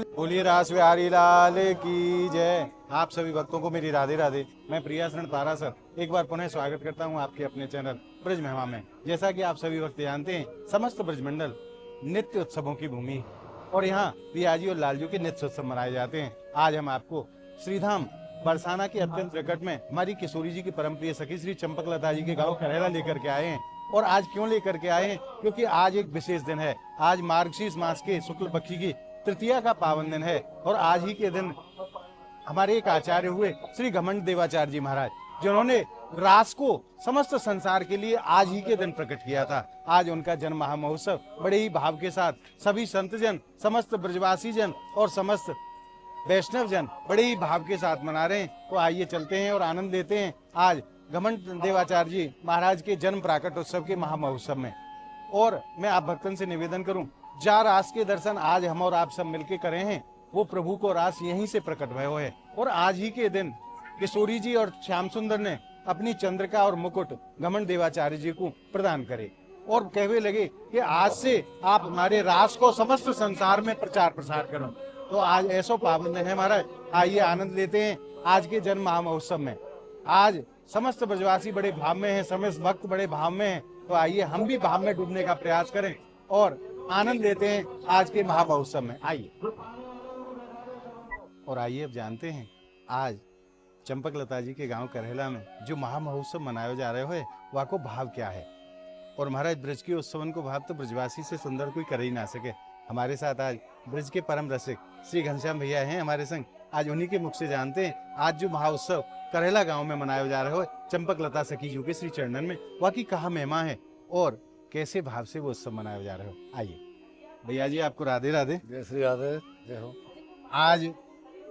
बोलिए रास बिहारी लाल की जय। आप सभी भक्तों को मेरी राधे राधे। मैं प्रिया शरण पारा सर एक बार पुनः स्वागत करता हूं आपके अपने चैनल ब्रज महिमा में। जैसा कि आप सभी भक्त जानते हैं, समस्त ब्रजमंडल नित्य उत्सवों की भूमि है और यहाँ प्रियाजी और लालजू के नित्य उत्सव मनाए जाते हैं। आज हम आपको श्रीधाम बरसाना के अत्यंत निकट में हमारी किशोरी जी की परम प्रिय सखी श्री चंपकलता जी के गाँव करेला लेकर के आए हैं। और आज क्यों लेकर के आए हैं? क्योंकि आज एक विशेष दिन है। आज मार्गशीर्ष मास के शुक्ल पक्षी की तृतीया का पावन दिन है और आज ही के दिन हमारे एक आचार्य हुए श्री घमंड देवाचार्य जी महाराज, जिन्होंने रास को समस्त संसार के लिए आज ही के दिन प्रकट किया था। आज उनका जन्म महामहोत्सव बड़े ही भाव के साथ सभी संत जन, समस्त ब्रजवासी जन और समस्त वैष्णव जन बड़े ही भाव के साथ मना रहे हैं। तो आइए चलते हैं और आनंद लेते हैं आज घमंड देवाचार्य जी महाराज के जन्म प्राकट उत्सव के महामहोत्सव में। और मैं आप भक्तन से निवेदन करूं, जा रास के दर्शन आज हम और आप सब मिलके करे हैं, वो प्रभु को रास यहीं से प्रकट भयो है। और आज ही के दिन किशोरी जी और श्याम सुंदर ने अपनी चंद्रिका और मुकुट घमंड देवाचार्य जी को प्रदान करे और कहवे लगे कि आज से आप हमारे रास को समस्त संसार में प्रचार प्रसार करो। तो आज ऐसा पावन दिन है महाराज, आइए आनंद लेते हैं आज के जन्म महामहोत्सव में। आज समस्त ब्रजवासी बड़े भाव में हैं, समस्त भक्त बड़े भाव में हैं। तो आइए हम भी भाव में डूबने का प्रयास करें और आनंद लेते हैं आज के महामहोत्सव में। आइए और आइए अब जानते हैं आज चंपकलता जी के गांव करेला में जो महामहोत्सव मनाया जा रहे हो वह को भाव क्या है। और महाराज ब्रज के उत्सवन को भाव तो ब्रजवासी से सुंदर कोई कर ही ना सके। हमारे साथ आज ब्रज के परम रसिक श्री घनश्याम भैया हैं हमारे संग। आज उन्हीं के मुख से जानते हैं आज जो महाउत्सव करेला गांव में मनाया जा रहा है चंपकलता सखी जी के श्री चरणन में, वह की कहा महिमा है और कैसे भाव से वो उत्सव मनाया जा रहा है। आइए भैया जी, आपको राधे राधे। जय श्री राधे, जय हो। आज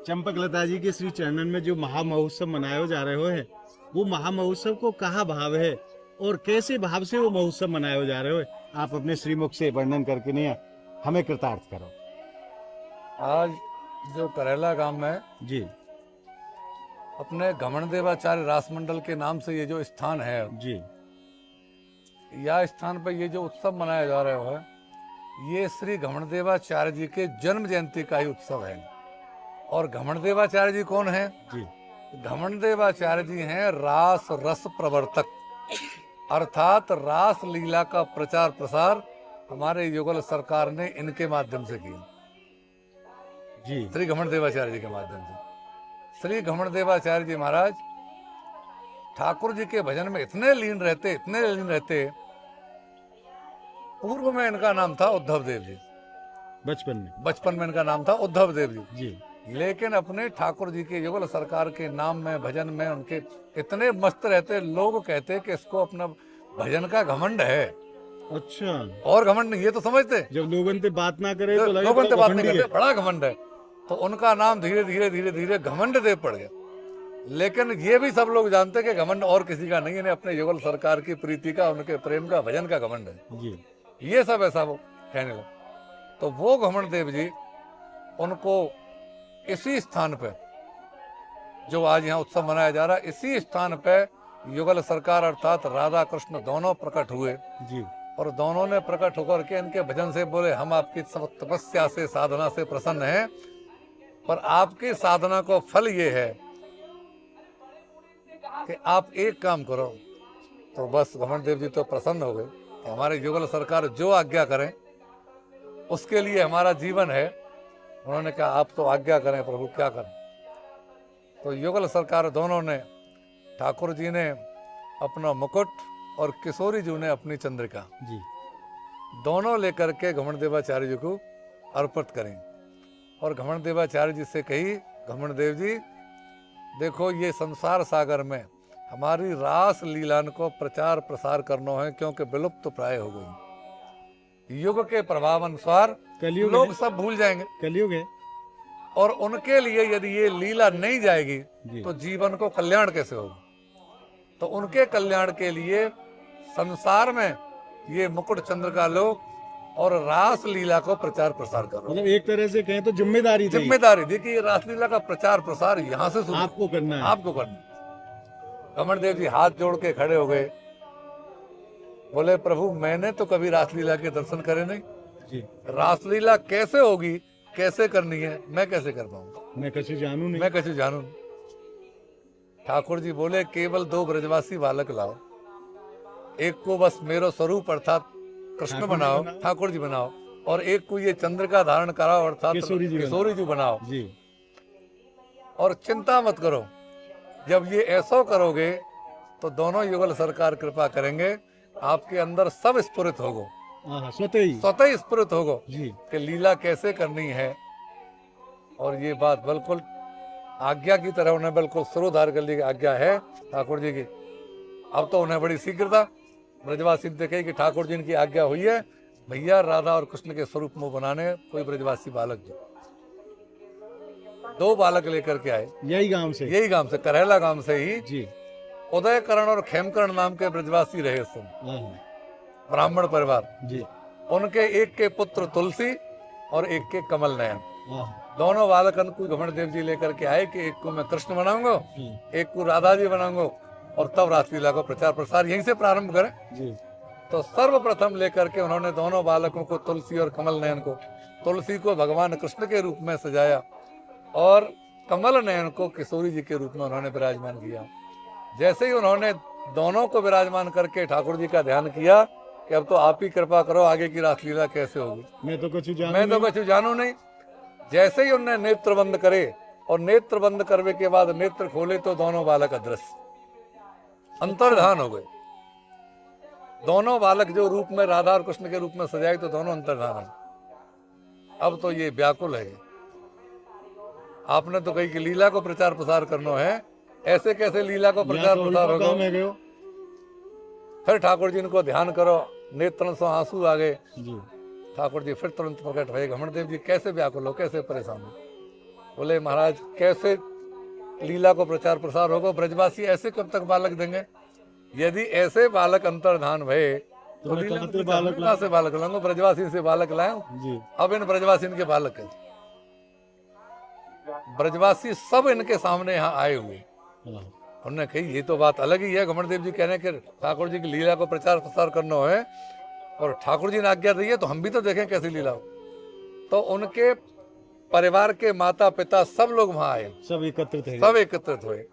चंपकलता जी के श्री चरणन में जो महामहोत्सव मनाया जा रहे है, वो महामहोत्सव को कहा भाव है और कैसे भाव से वो महोत्सव मनाया जा रहे हो, आप अपने श्रीमुख से वर्णन करके नहीं हमें कृतार्थ करो। आज जो करेला गांव में जी अपने घमंड देवाचार्य रास मंडल के नाम से ये जो स्थान है जी, यह स्थान पर ये जो उत्सव मनाया जा रहा है, ये श्री घमंड देवाचार्य जी के जन्म जयंती का ही उत्सव है। और घमंड देवाचार्य जी कौन है जी? घमंड देवाचार्य जी हैं रास रस प्रवर्तक, अर्थात रास लीला का प्रचार प्रसार हमारे युगल सरकार ने इनके माध्यम से किया जी। श्री घमंड देवाचार्य जी के माध्यम से। श्री घमंड देवाचार्य जी महाराज ठाकुर जी के भजन में इतने लीन रहते, पूर्व में इनका नाम था उद्धव देव जी। बचपन में इनका नाम था उद्धव देव जी। लेकिन अपने ठाकुर जी के युगल सरकार के नाम में, भजन में उनके इतने मस्त रहते, लोग कहते कि इसको अपना भजन का घमंड है। अच्छा, और घमंड नहीं, ये तो समझते जब लोगों से बात ना करे तो लोगों से बात नहीं करते, बड़ा घमंड है। तो उनका नाम धीरे धीरे घमंड देव पड़ गया। लेकिन ये भी सब लोग जानते कि घमंड और किसी का नहीं है, अपने युगल सरकार की प्रीति का, उनके प्रेम का, भजन का घमंड है जी। ये सब ऐसा वो कहने लगे। तो वो घमंड देव जी, उनको इसी स्थान पे जो आज यहाँ उत्सव मनाया जा रहा है, इसी स्थान पे युगल सरकार अर्थात राधा कृष्ण दोनों प्रकट हुए जी। और दोनों ने प्रकट होकर के इनके भजन से बोले, हम आपकी सब तपस्या से, साधना से प्रसन्न हैं, पर आपकी साधना को फल ये है कि आप एक काम करो। तो बस घमंड देव जी तो प्रसन्न हो गए कि हमारे युगल सरकार जो आज्ञा करें उसके लिए हमारा जीवन है। उन्होंने कहा आप तो आज्ञा करें प्रभु, क्या करें। तो युगल सरकार दोनों ने, ठाकुर जी ने अपना मुकुट और किशोरी जी ने अपनी चंद्रिका जी, दोनों लेकर के घमंड देवाचार्य जी को अर्पित करें। और घमंड देवाचार्य जी से कही, घमंड देव जी देखो, ये संसार सागर में हमारी रास लीलान को प्रचार प्रसार करना है, क्योंकि विलुप्त प्राय हो गई। युग के प्रभाव अनुसार लोग सब भूल जाएंगे, कलयुग है। और उनके लिए यदि ये लीला नहीं जाएगी तो जीवन को कल्याण कैसे होगा। तो उनके कल्याण के लिए संसार में ये मुकुट चंद्र का लो और रास लीला को प्रचार प्रसार करो। मतलब एक तरह से कहें तो जिम्मेदारी देखिए, ये रास लीला का प्रचार प्रसार यहाँ से आपको करना है, आपको करना है। घमंड देव जी हाथ जोड़ के खड़े हो गए, बोले प्रभु मैंने तो कभी रासलीला के दर्शन करे नहीं जी। रासलीला कैसे होगी कैसे करनी है मैं कैसे कर पाऊंगा, मैं कछु जानू नहीं। मैं कैसे जानूं। ठाकुर जी बोले केवल 2 ब्रजवासी बालक लाओ, एक को बस मेरो स्वरूप अर्थात कृष्ण ठाकुर जी बनाओ, बनाओ। ठाकुर जी बनाओ, और एक को ये चंद्र का धारण कराओ अर्थात किशोरी जी बनाओ। जी। और चिंता मत करो, जब ये ऐसा करोगे तो दोनों युगल सरकार कृपा करेंगे, आपके अंदर सब स्फुरित होगो, स्वतः ही स्फुरित होगो जी। कि लीला कैसे करनी है। और ये बात बिल्कुल आज्ञा की तरह उन्हें बिल्कुल सुरोधार कर ली कि आज्ञा है ठाकुर जी की। अब तो उन्हें बड़ी शीघ्रता ब्रजवासी ने कही कि ठाकुर जी की आज्ञा हुई है, भैया राधा और कृष्ण के स्वरूप में बनाने कोई ब्रजवासी बालक जो 2 बालक लेकर के आए, यही गांव से करहला गांव से ही जी। उदयकरण और खेमकरण नाम के ब्रजवासी रहे उस समय, ब्राह्मण परिवार जी। उनके एक के पुत्र तुलसी और एक के कमल नयन, दोनों बालकन को घमंड देव जी लेकर के आए कि एक को मैं कृष्ण बनाऊंगा, एक को राधा जी बनाऊंगा, और तब रासलीला को प्रचार प्रसार यहीं से प्रारंभ करें जी। तो सर्वप्रथम लेकर के उन्होंने दोनों बालकों को, तुलसी और कमल नयन को, तुलसी को भगवान कृष्ण के रूप में सजाया और कमल नयन को किशोरी जी के रूप में उन्होंने विराजमान किया। जैसे ही उन्होंने दोनों को विराजमान करके ठाकुर जी का ध्यान किया कि अब तो आप ही कृपा करो, आगे की रासलीला कैसे होगी, मैं तो कुछ जानू नहीं। जैसे ही उन्होंने नेत्र बंद करे और नेत्र बंद करने के बाद नेत्र खोले तो दोनों बालक अदृश्य, अंतर्धान हो गए। दोनों बालक जो रूप में राधा और कृष्ण के रूप में सजाए तो दोनों अंतर्धान है। अब तो ये व्याकुल है, आपने तो कही कि लीला को प्रचार प्रसार करना है, ऐसे कैसे लीला को प्रचार प्रसार होगा। फिर ठाकुर जी इनको ध्यान करो, नेत्रन से आंसू आ गए। ठाकुर जी फिर तुरंत प्रकट भये। घमंड देव जी कैसे व्याकुल हो, कैसे परेशान हो। बोले महाराज कैसे लीला को प्रचार प्रसार होगा, ब्रजवासी ऐसे कब तक बालक देंगे, यदि ऐसे बालक अंतर्धान भये तो लीला से बालक लाऊंगा, ब्रजवासी से बालक लाए। अब इन ब्रजवासी इनके बालक है, ब्रजवासी सब इनके सामने यहाँ आए हुए। उन्होंने कही ये तो बात अलग ही है, घमंड देव जी कह रहे हैं कि ठाकुर जी की लीला को प्रचार प्रसार करना है और ठाकुर जी ने आज्ञा दी है तो हम भी तो देखें कैसी लीला हो। तो उनके परिवार के माता पिता सब लोग वहां आए, सब एकत्रित हुए।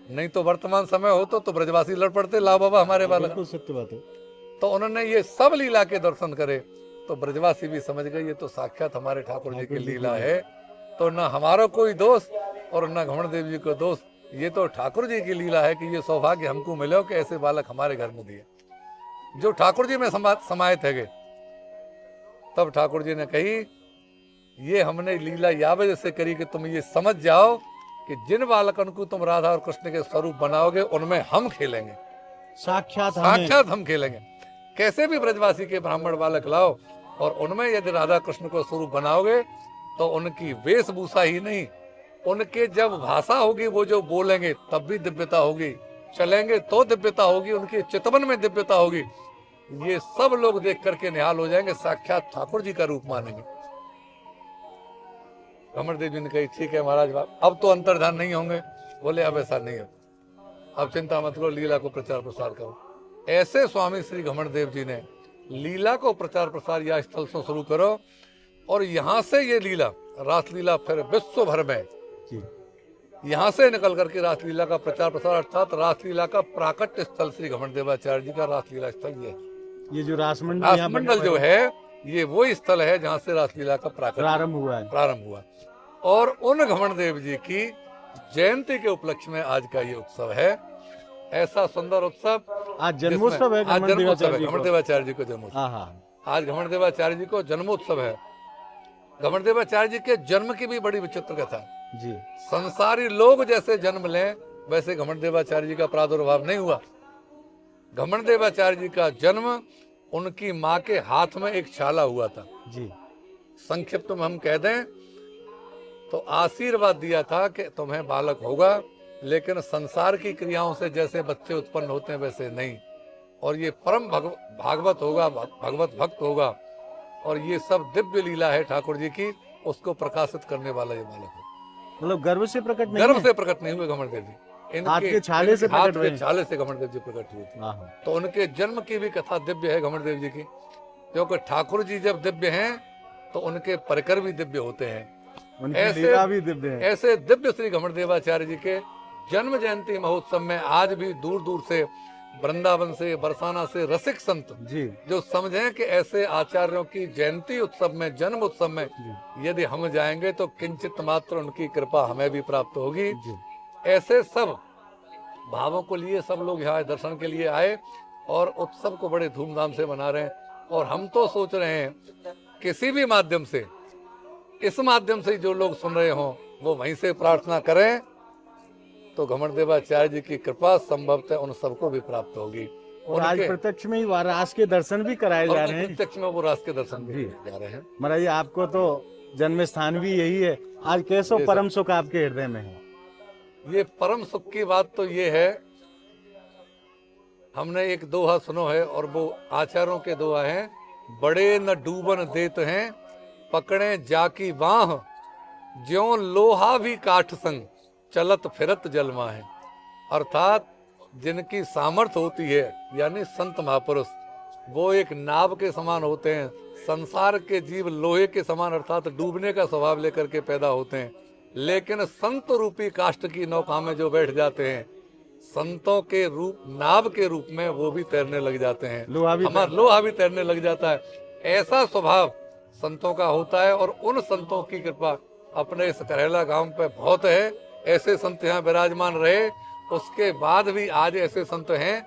नहीं तो वर्तमान समय हो तो ब्रजवासी लड़ पड़ते, ला बाबा हमारे बालक, सत्य बात है। तो उन्होंने ये सब लीला के दर्शन करे तो ब्रजवासी भी समझ गए ये तो साक्षात हमारे ठाकुर जी की लीला है। तो ना हमारा कोई दोष और ना घमंड देव जी को दोष, ये तो ठाकुर जी की लीला है कि ये सौभाग्य हमको मिले कि ऐसे बालक हमारे घर में दिए जो ठाकुर जी में समाये थे। तब ठाकुर जी ने कही ये हमने लीला या वजह से करी कि तुम ये समझ जाओ कि जिन बालकन को तुम राधा और कृष्ण के स्वरूप बनाओगे उनमें हम खेलेंगे, साक्षात हम खेलेंगे। कैसे भी ब्रजवासी के ब्राह्मण बालक लाओ और उनमें यदि राधा कृष्ण को स्वरूप बनाओगे तो उनकी वेशभूषा ही नहीं, उनके जब भाषा होगी वो जो बोलेंगे तब भी दिव्यता होगी, चलेंगे तो दिव्यता होगी, उनके चितवन में दिव्यता होगी। ये सब लोग देख करके निहाल हो जाएंगे, साक्षात ठाकुर जी का रूप मानेंगे। घमंड देव जी ने कही ठीक है महाराज, अब तो अंतर्धान नहीं होंगे। बोले अब ऐसा नहीं हो, अब चिंता मत करो, लीला को प्रचार प्रसार करो। ऐसे स्वामी श्री घमंड देव जी ने लीला को प्रचार प्रसार या स्थल से शुरू करो और यहाँ से ये लीला रासलीला फिर विश्व भर में यहाँ से निकल करके रासलीला का प्रचार प्रसार, अर्थात रासलीला का प्राकट्य स्थल श्री घमंड देवाचार्य जी का रासलीला स्थल ये जो रासमंडल जो है ये वो स्थल है जहाँ से रासलीला का प्रारंभ हुआ। और उन घमंड देव जी की जयंती के उपलक्ष्य में आज का ये उत्सव है। ऐसा सुंदर उत्सव, आज जन्मोत्सव है, आज जन्मोत्सव है घमंड देवाचार्य जी को जन्मोत्सव। आज घमंड देवाचार्य जी को जन्मोत्सव है। घमंड देवाचार्य जी के जन्म की भी बड़ी विचित्र कथा जी। संसारी लोग जैसे जन्म लें वैसे घमंड देवाचार्य जी का प्रादुर्भाव नहीं हुआ। घमंड देवाचार्य जी का जन्म उनकी माँ के हाथ में एक छाला हुआ था जी। संक्षिप्त में हम कह दें तो आशीर्वाद दिया था कि तुम्हें बालक होगा, लेकिन संसार की क्रियाओं से जैसे बच्चे उत्पन्न होते हैं वैसे नहीं, और ये परम भागवत होगा, भगवत भक्त होगा, और ये सब दिव्य लीला है ठाकुर जी की, उसको प्रकाशित करने वाला ये बालक है। मतलब गर्व से प्रकट नहीं हुए घमंड देव जी, इनके छाले से घमंड देव जी प्रकट हुए थे। तो उनके जन्म की भी कथा दिव्य है घमंड देव जी की, क्योंकि ठाकुर जी जब दिव्य हैं तो उनके परिकर भी दिव्य होते हैं। उनकी ऐसे लीला भी दिव्य है। ऐसे दिव्य श्री घमंडदेवाचार्य जी के जन्म जयंती महोत्सव में आज भी दूर दूर से, वृंदावन से, बरसाना से रसिक संत जी जो समझें कि ऐसे आचार्यों की जयंती उत्सव में, जन्म उत्सव में यदि हम जाएंगे तो किंचित मात्र उनकी कृपा हमें भी प्राप्त होगी। जी ऐसे सब भावों को लिए सब लोग यहाँ दर्शन के लिए आए और उत्सव को बड़े धूमधाम से मना रहे हैं। और हम तो सोच रहे हैं किसी भी माध्यम से, इस माध्यम से जो लोग सुन रहे हों वो वहीं से प्रार्थना करें तो घमंडदेवाचार्य जी की कृपा संभवतः उन सबको भी प्राप्त होगी। और आज प्रत्यक्ष में ही वारास के दर्शन भी कराए जा रहे हैं। प्रत्यक्ष में वो रास के दर्शन भी जा रहे हैं। महाराज जी, आपको तो जन्म स्थान भी यही है। आज कैसो परम सुख आपके हृदय में है? ये परम सुख की बात तो ये है, हमने एक दोहा सुनो है और वो आचार्यों के दोहा है, बड़े न डूबन देत हैं पकड़े जाकी बाह, ज्यों लोहा भी काठ संग चलत फिरत जलमा है। अर्थात जिनकी सामर्थ्य होती है यानी संत महापुरुष, वो एक नाव के समान होते हैं। संसार के जीव लोहे के समान अर्थात डूबने का स्वभाव लेकर के पैदा होते हैं, लेकिन संत रूपी काष्ठ की नौका में जो बैठ जाते हैं, संतों के रूप, नाव के रूप में वो भी तैरने लग जाते हैं। हमारा लोहा भी तैरने लग जाता है। ऐसा स्वभाव संतों का होता है और उन संतों की कृपा अपने इस करेला गांव पे बहुत है। ऐसे संत यहाँ विराजमान रहे, उसके बाद भी आज ऐसे संत हैं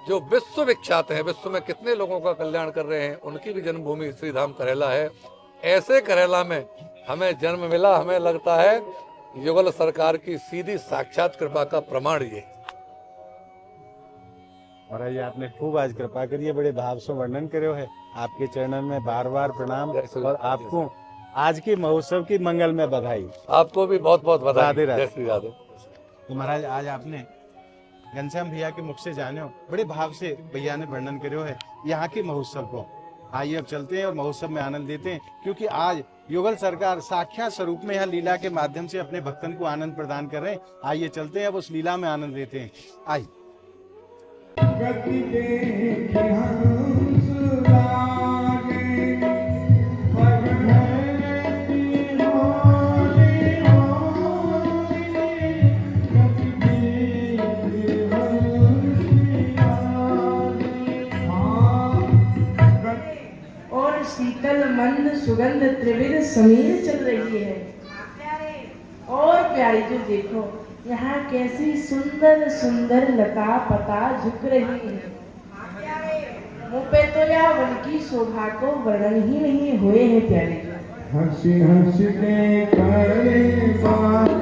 जो विश्व विख्यात हैं। विश्व में कितने लोगों का कल्याण कर रहे हैं, उनकी भी जन्मभूमि श्री धाम करेला है। ऐसे करेला में हमें जन्म मिला, हमें लगता है युगल सरकार की सीधी साक्षात कृपा का प्रमाण ये। महाराज जी, आपने खूब आज कृपा करिए, बड़े भाव से वर्णन करो है। आपके चरणन में बार बार प्रणाम और आपको आज के महोत्सव की मंगल में बधाई। आपको भी बहुत बहुत बधाई। राधे राधे। जय श्री राधे। तो महाराज, आज आपने घनश्याम भैया के मुख से जाने हो, बड़े भाव से भैया ने वर्णन करो है यहाँ के महोत्सव को। आइए अब चलते हैं और महोत्सव में आनंद लेते हैं, क्योंकि आज युगल सरकार साक्षात स्वरूप में यहाँ लीला के माध्यम से अपने भक्तन को आनंद प्रदान कर रहे हैं। आइए चलते हैं, अब उस लीला में आनंद लेते हैं। आइए। शीतल मंद सुगंध त्रिविध समीर चल रही है। और प्यारी जो देखो, यहाँ कैसी सुंदर सुंदर लता पता झुक रही है। मुँह पे तो या वन की शोभा को वर्णन ही नहीं हुए हैं प्यारी। हंसी हंसी ने करे बात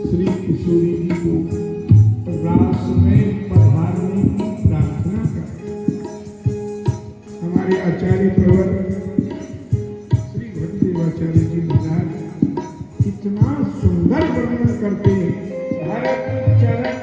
श्री किशोरी जी को रास में पधारने की प्रार्थना करें। हमारे आचार्य प्रवर श्री घमंडदेवाचार्य जी महाराज कितना सुंदर वर्णन करते हैं। भरत चरण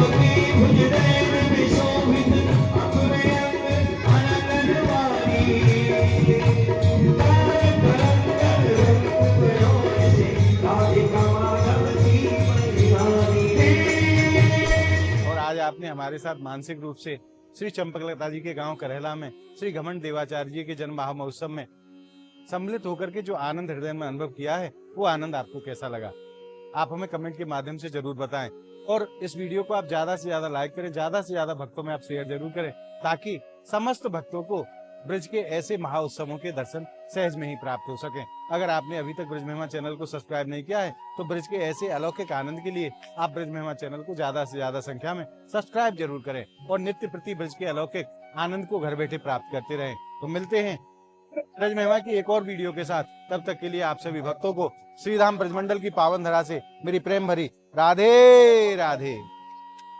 और आज आपने हमारे साथ मानसिक रूप से श्री चंपकलता जी के गांव करेला में श्री घमंड देवाचार्य जी के जन्म महोत्सव में सम्मिलित होकर के जो आनंद हृदय में अनुभव किया है, वो आनंद आपको कैसा लगा, आप हमें कमेंट के माध्यम से जरूर बताएं। और इस वीडियो को आप ज्यादा से ज्यादा लाइक करें, ज्यादा से ज्यादा भक्तों में आप शेयर जरूर करें, ताकि समस्त भक्तों को ब्रज के ऐसे महाउत्सवों के दर्शन सहज में ही प्राप्त हो सके। अगर आपने अभी तक ब्रज महिमा चैनल को सब्सक्राइब नहीं किया है, तो ब्रज के ऐसे अलौकिक आनंद के लिए आप ब्रज महिमा चैनल को ज्यादा से ज्यादा संख्या में सब्सक्राइब जरूर करें और नित्य प्रति ब्रज के अलौकिक आनंद को घर बैठे प्राप्त करते रहें। तो मिलते हैं ब्रज महिमा की एक और वीडियो के साथ। तब तक के लिए आप सभी भक्तों को श्रीधाम ब्रजमंडल की पावन धरा से मेरी प्रेम भरी राधे राधे।